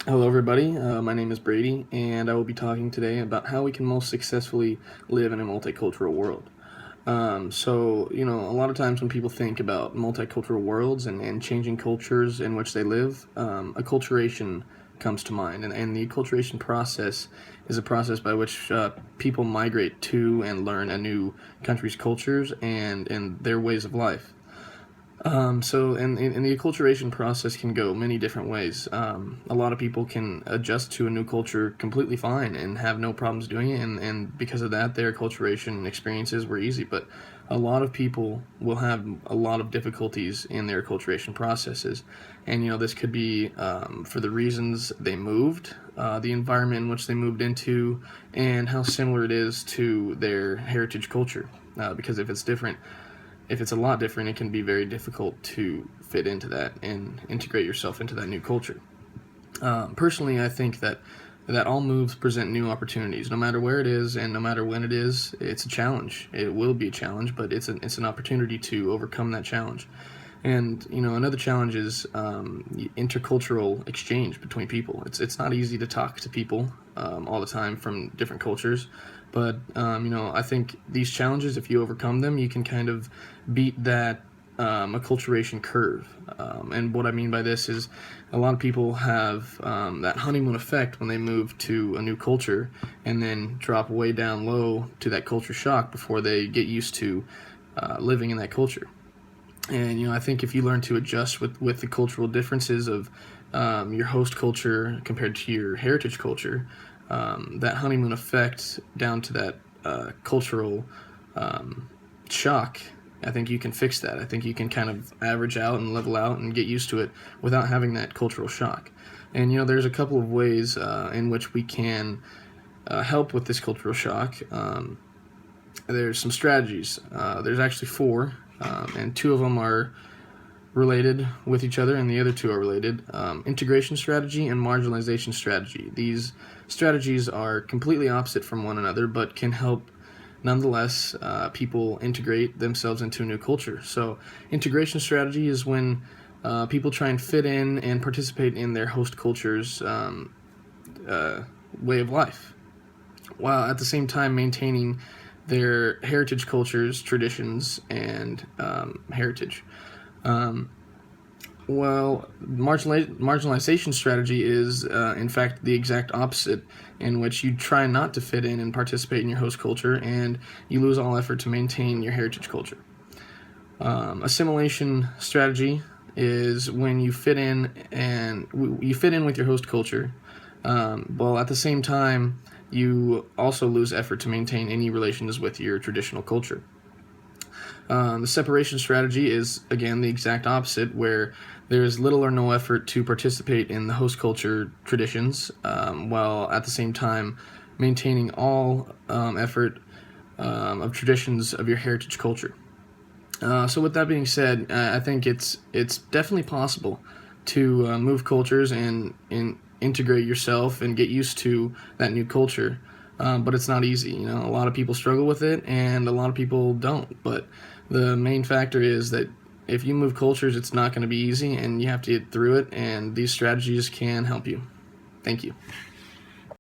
Hello, everybody. My name is Brady, and I will be talking today about how we can most successfully live in a multicultural world. A lot of times when people think about multicultural worlds and changing cultures in which they live, acculturation comes to mind. And the acculturation process is a process by which people migrate to and learn a new country's cultures and their ways of life. And the acculturation process can go many different ways. A lot of people can adjust to a new culture completely fine and have no problems doing it, and because of that, their acculturation experiences were easy. But a lot of people will have a lot of difficulties in their acculturation processes, and this could be for the reasons they moved, the environment in which they moved into, and how similar it is to their heritage culture. Because if it's a lot different, it can be very difficult to fit into that and integrate yourself into that new culture. Personally, I think that all moves present new opportunities, no matter where it is and no matter when it is. It's a challenge. It will be a challenge, but it's an opportunity to overcome that challenge. And another challenge is intercultural exchange between people. It's not easy to talk to people all the time from different cultures, but I think these challenges, if you overcome them, you can kind of beat that acculturation curve. And what I mean by this is a lot of people have that honeymoon effect when they move to a new culture and then drop way down low to that culture shock before they get used to living in that culture. And I think if you learn to adjust with the cultural differences of your host culture compared to your heritage culture, that honeymoon effect down to that cultural shock, I think you can fix that. I think you can kind of average out and level out and get used to it without having that cultural shock. And there's a couple of ways in which we can help with this cultural shock. There's some strategies. There's actually four, and two of them are related with each other, and the other two are related. Integration strategy and marginalization strategy. These strategies are completely opposite from one another, but can help nonetheless people integrate themselves into a new culture. So integration strategy is when people try and fit in and participate in their host culture's way of life, while at the same time maintaining their heritage cultures, traditions, and heritage. Marginalization strategy is, in fact, the exact opposite, in which you try not to fit in and participate in your host culture, and you lose all effort to maintain your heritage culture. Assimilation strategy is when you fit in with your host culture, while at the same time you also lose effort to maintain any relations with your traditional culture. The separation strategy is, again, the exact opposite, where there is little or no effort to participate in the host culture traditions, while at the same time maintaining all effort of traditions of your heritage culture. So with that being said, I think it's definitely possible to move cultures and integrate yourself and get used to that new culture. But it's not easy. A lot of people struggle with it, and a lot of people don't. But the main factor is that if you move cultures, it's not going to be easy, and you have to get through it, and these strategies can help you. Thank you.